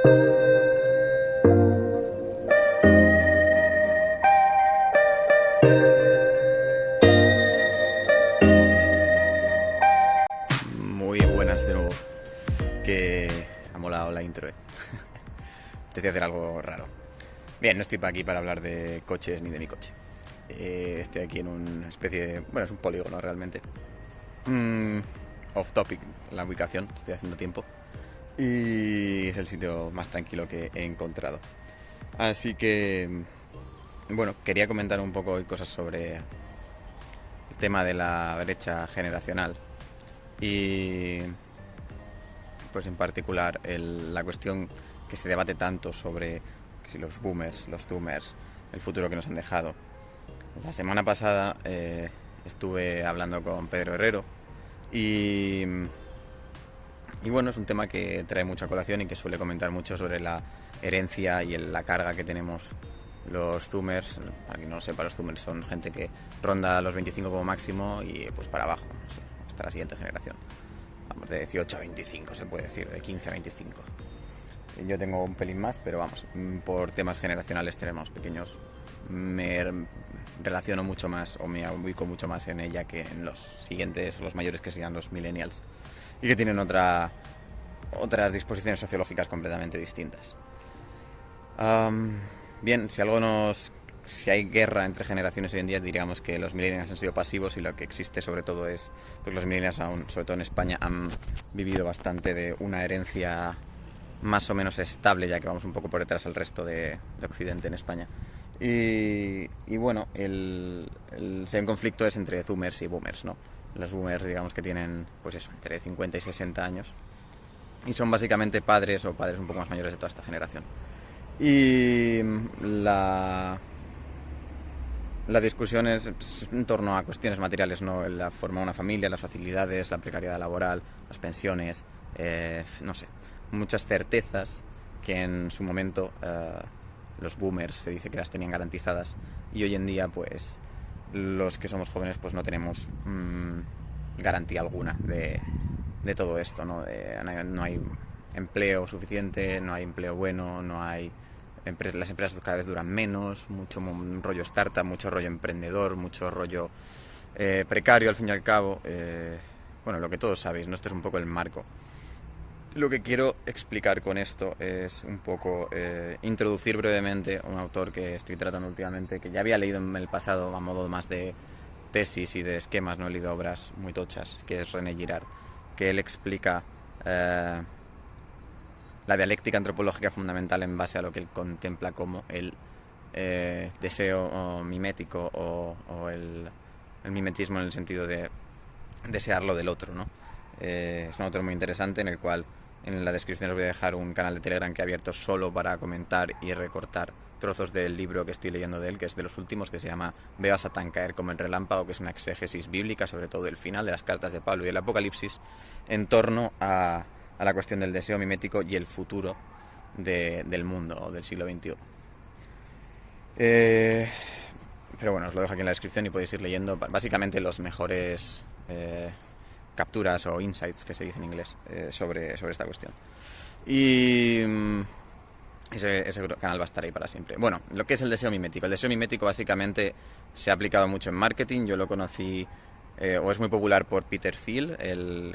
Muy buenas de nuevo, que ha molado la intro. Te hacer algo raro. Bien, no estoy aquí para hablar de coches ni de mi coche. Estoy aquí en una especie de... Bueno, es un polígono realmente. Off topic, la ubicación, estoy haciendo tiempo. Y es el sitio más tranquilo que he encontrado. Así que... Bueno, quería comentar un poco cosas sobre el tema de la brecha generacional. Y pues en particular la cuestión que se debate tanto sobre si los boomers, los zoomers, el futuro que nos han dejado. La semana pasada estuve hablando con Pedro Herrero y bueno, es un tema que trae mucha colación y que suele comentar mucho sobre la herencia y la carga que tenemos los zoomers. Para quien no lo sepa, los zoomers son gente que ronda los 25 como máximo y pues para abajo, no sé, hasta la siguiente generación. Vamos, de 18 a 25 se puede decir, de 15 a 25. Yo tengo un pelín más, pero vamos, por temas generacionales tenemos pequeños. Me relaciono mucho más o me ubico mucho más en ella que en los siguientes, los mayores, que serían los millennials, y que tienen otras disposiciones sociológicas completamente distintas. Bien, si hay guerra entre generaciones hoy en día, diríamos que los millennials han sido pasivos, y lo que existe sobre todo es, pues los millennials aún, sobre todo en España, han vivido bastante de una herencia más o menos estable, ya que vamos un poco por detrás al resto de Occidente en España. Y bueno, el conflicto es entre zoomers y boomers, ¿no? Los boomers, digamos que tienen, pues eso, entre 50 y 60 años, y son básicamente padres o padres un poco más mayores de toda esta generación. Y la discusión es en torno a cuestiones materiales, ¿no? La forma de una familia, las facilidades, la precariedad laboral, las pensiones, no sé, muchas certezas que en su momento los boomers se dice que las tenían garantizadas, y hoy en día pues los que somos jóvenes pues no tenemos garantía alguna de todo esto, ¿no? No hay empleo suficiente, no hay empleo bueno, no hay... Las empresas cada vez duran menos, mucho rollo startup, mucho rollo emprendedor, mucho rollo precario al fin y al cabo. Bueno, lo que todos sabéis, ¿no? Este es un poco el marco. Lo que quiero explicar con esto es un poco introducir brevemente a un autor que estoy tratando últimamente, que ya había leído en el pasado a modo más de tesis y de esquemas, no he leído obras muy tochas, que es René Girard, que él explica la dialéctica antropológica fundamental en base a lo que él contempla como el deseo mimético o el mimetismo, en el sentido de desear lo del otro, ¿no? Es un autor muy interesante, en el cual en la descripción os voy a dejar un canal de Telegram que he abierto solo para comentar y recortar trozos del libro que estoy leyendo de él, que es de los últimos, que se llama Veo a Satán caer como el relámpago, que es una exégesis bíblica, sobre todo el final de las cartas de Pablo y el Apocalipsis, en torno a la cuestión del deseo mimético y el futuro del mundo, del siglo XXI. Pero bueno, os lo dejo aquí en la descripción y podéis ir leyendo básicamente los mejores capturas o insights, que se dice en inglés, sobre esta cuestión. Y ese canal va a estar ahí para siempre. Bueno, lo que es el deseo mimético. El deseo mimético básicamente se ha aplicado mucho en marketing. Yo lo conocí, o es muy popular, por Peter Thiel,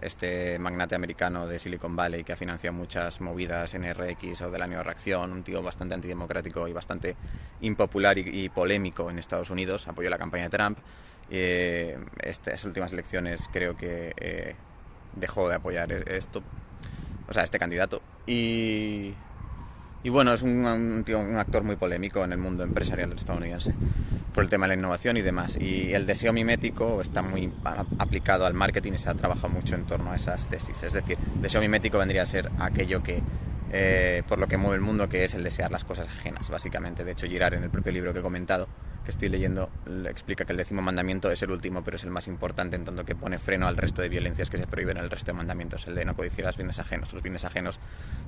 este magnate americano de Silicon Valley que ha financiado muchas movidas en RX o del año de reacción, un tío bastante antidemocrático y bastante impopular y polémico en Estados Unidos. Apoyó la campaña de Trump. Estas últimas elecciones creo que dejó de apoyar este candidato, y bueno, es un actor muy polémico en el mundo empresarial estadounidense por el tema de la innovación y demás, y el deseo mimético está muy aplicado al marketing y se ha trabajado mucho en torno a esas tesis. Es decir, deseo mimético vendría a ser aquello que por lo que mueve el mundo, que es el desear las cosas ajenas, básicamente. De hecho, Girard, en el propio libro que he comentado, que estoy leyendo, explica que el 10º mandamiento es el último, pero es el más importante, en tanto que pone freno al resto de violencias que se prohíben en el resto de mandamientos. El de no codiciar los bienes ajenos. Los bienes ajenos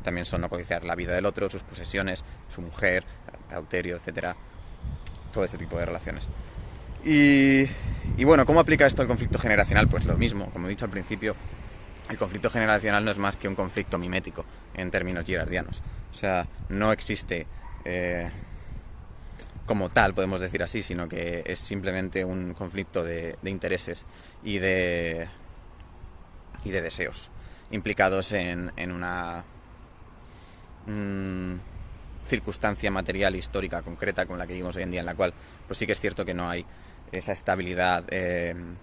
también son no codiciar la vida del otro, sus posesiones, su mujer, cauterio, etcétera. Todo ese tipo de relaciones. Y bueno, ¿cómo aplica esto al conflicto generacional? Pues lo mismo, como he dicho al principio. el conflicto generacional no es más que un conflicto mimético en términos girardianos. O sea, no existe como tal, podemos decir así, sino que es simplemente un conflicto de intereses y de deseos implicados en una circunstancia material histórica concreta con la que vivimos hoy en día, en la cual pues sí que es cierto que no hay esa estabilidad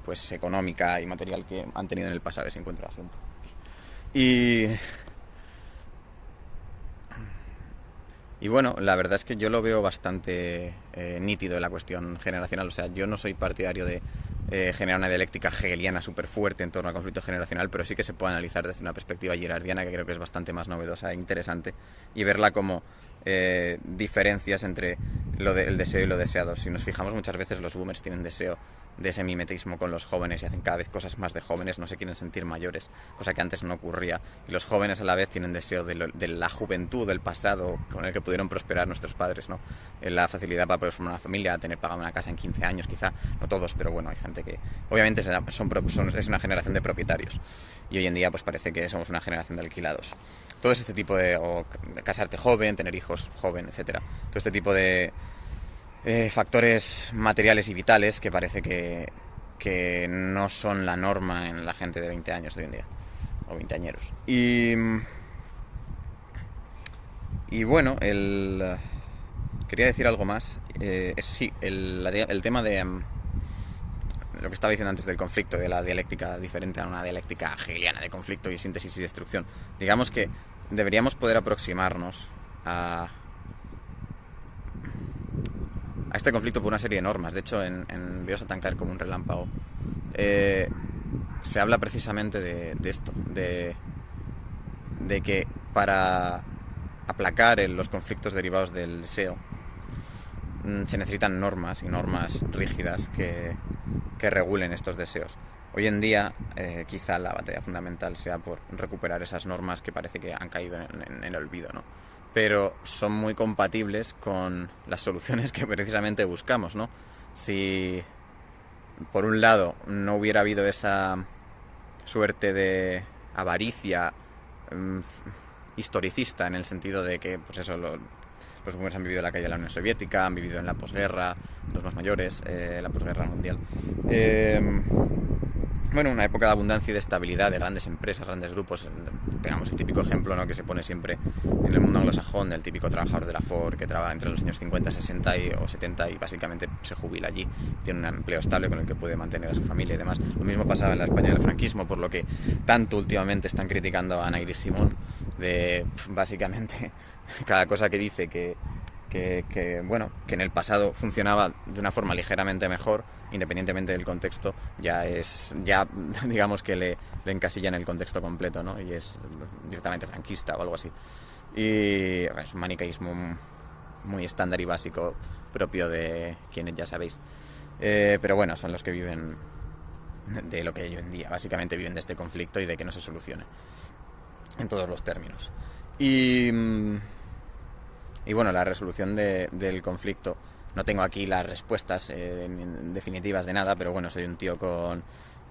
pues económica y material que han tenido en el pasado ese encuentro de asunto. Y bueno, la verdad es que yo lo veo bastante nítido en la cuestión generacional. O sea, yo no soy partidario de generar una dialéctica hegeliana súper fuerte en torno al conflicto generacional, pero sí que se puede analizar desde una perspectiva girardiana, que creo que es bastante más novedosa e interesante, y verla como diferencias entre el deseo y lo deseado. Si nos fijamos, muchas veces los boomers tienen deseo de ese mimetismo con los jóvenes y hacen cada vez cosas más de jóvenes, no se quieren sentir mayores, cosa que antes no ocurría. Y los jóvenes a la vez tienen deseo de la juventud, del pasado, con el que pudieron prosperar nuestros padres, ¿no? La facilidad para poder formar una familia, tener pagada una casa en 15 años, quizá, no todos, pero bueno, hay gente que obviamente es una generación de propietarios. Y hoy en día pues parece que somos una generación de alquilados. Todo este tipo o casarte joven, tener hijos joven, etcétera. Todo este tipo de factores materiales y vitales que parece que no son la norma en la gente de 20 años de hoy en día, o veinteañeros. Y bueno, quería decir algo más. Sí, el tema de lo que estaba diciendo antes del conflicto, de la dialéctica diferente a una dialéctica hegeliana de conflicto y síntesis y destrucción. Digamos que deberíamos poder aproximarnos a este conflicto por una serie de normas. De hecho, en Veo Satan caer como un relámpago se habla precisamente de esto, de que para aplacar los conflictos derivados del deseo se necesitan normas, y normas rígidas que regulen estos deseos. Hoy en día quizá la batalla fundamental sea por recuperar esas normas que parece que han caído en el olvido, ¿no? Pero son muy compatibles con las soluciones que precisamente buscamos, ¿no? Si por un lado no hubiera habido esa suerte de avaricia historicista, en el sentido de que pues eso, los boomers han vivido en la calle de la Unión Soviética, han vivido en la posguerra, los más mayores, la posguerra mundial. Bueno, una época de abundancia y de estabilidad, de grandes empresas, grandes grupos. Tengamos el típico ejemplo, ¿no?, que se pone siempre en el mundo anglosajón, del típico trabajador de la Ford que trabaja entre los años 50, 60 o 70 y básicamente se jubila allí, tiene un empleo estable con el que puede mantener a su familia y demás. Lo mismo pasaba en la España del franquismo, por lo que tanto últimamente están criticando a Ana Iris Simón, de básicamente cada cosa que dice que bueno, que en el pasado funcionaba de una forma ligeramente mejor, independientemente del contexto, ya digamos que le encasilla en el contexto completo, ¿no? Y es directamente franquista o algo así. Y es un maniqueísmo muy estándar y básico, propio de quienes ya sabéis. Pero bueno, son los que viven de lo que hay hoy en día. Básicamente viven de este conflicto y de que no se solucione en todos los términos. Y bueno, la resolución del conflicto, no tengo aquí las respuestas definitivas de nada, pero bueno, soy un tío con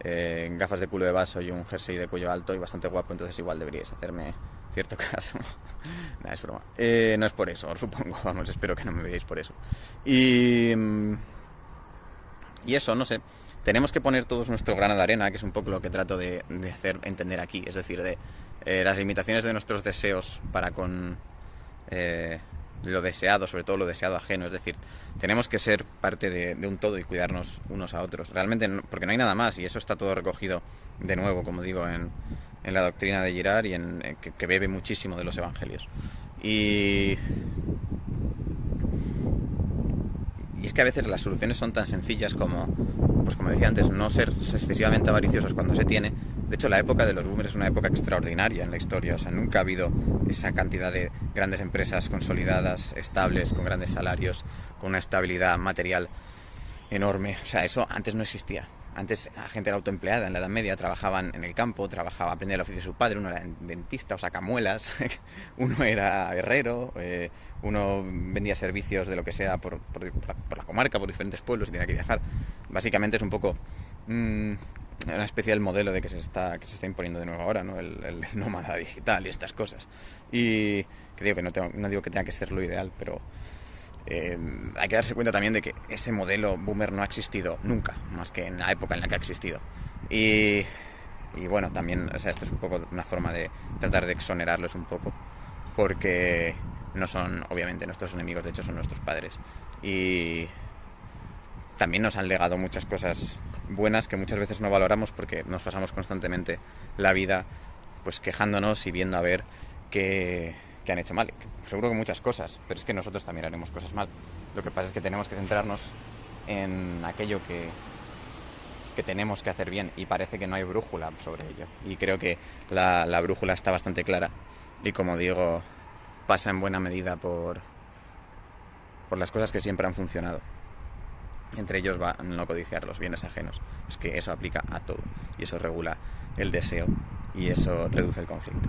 gafas de culo de vaso y un jersey de cuello alto y bastante guapo, entonces igual deberíais hacerme cierto caso. Nada, es broma. No es por eso, os supongo, vamos, espero que no me veáis por eso. Y eso, no sé, tenemos que poner todos nuestro grano de arena, que es un poco lo que trato de hacer entender aquí, es decir, de las limitaciones de nuestros deseos para con lo deseado, sobre todo lo deseado ajeno. Es decir, tenemos que ser parte de un todo y cuidarnos unos a otros. Realmente, porque no hay nada más, y eso está todo recogido, de nuevo, como digo, en la doctrina de Girard y que bebe muchísimo de los evangelios. Y es que a veces las soluciones son tan sencillas como, pues como decía antes, no ser excesivamente avariciosos cuando se tiene. De hecho, la época de los boomers es una época extraordinaria en la historia. O sea, nunca ha habido esa cantidad de grandes empresas consolidadas, estables, con grandes salarios, con una estabilidad material enorme. O sea, eso antes no existía. Antes la gente era autoempleada en la Edad Media, trabajaban en el campo, aprendía el oficio de su padre, uno era dentista o sacamuelas, uno era herrero, uno vendía servicios de lo que sea por la comarca, por diferentes pueblos y tenía que viajar. Básicamente es un poco una especie del modelo de que se está imponiendo de nuevo ahora, ¿no? El nómada digital y estas cosas. Y que digo que no digo que tenga que ser lo ideal, pero hay que darse cuenta también de que ese modelo boomer no ha existido nunca, más que en la época en la que ha existido. Y bueno, también, o sea, esto es un poco una forma de tratar de exonerarlos un poco, porque no son, obviamente, nuestros enemigos, de hecho son nuestros padres. Y también nos han legado muchas cosas buenas que muchas veces no valoramos porque nos pasamos constantemente la vida pues quejándonos y viendo a ver qué han hecho mal. Seguro que muchas cosas, pero es que nosotros también haremos cosas mal. Lo que pasa es que tenemos que centrarnos en aquello que tenemos que hacer bien, y parece que no hay brújula sobre ello. Y creo que la brújula está bastante clara y, como digo, pasa en buena medida por las cosas que siempre han funcionado. Entre ellos va no codiciar los bienes ajenos. Es que eso aplica a todo y eso regula el deseo y eso reduce el conflicto.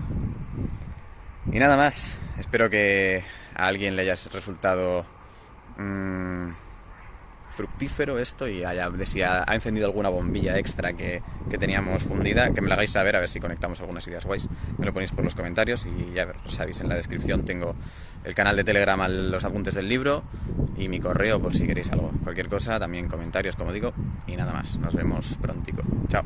Y nada más, espero que a alguien le haya resultado fructífero esto y si ha encendido alguna bombilla extra que teníamos fundida, que me la hagáis saber, a ver si conectamos algunas ideas guays. Me lo ponéis por los comentarios y ya sabéis, en la descripción tengo el canal de Telegram a los apuntes del libro y mi correo por si queréis algo. Cualquier cosa, también comentarios, como digo, y nada más. Nos vemos prontico. Chao.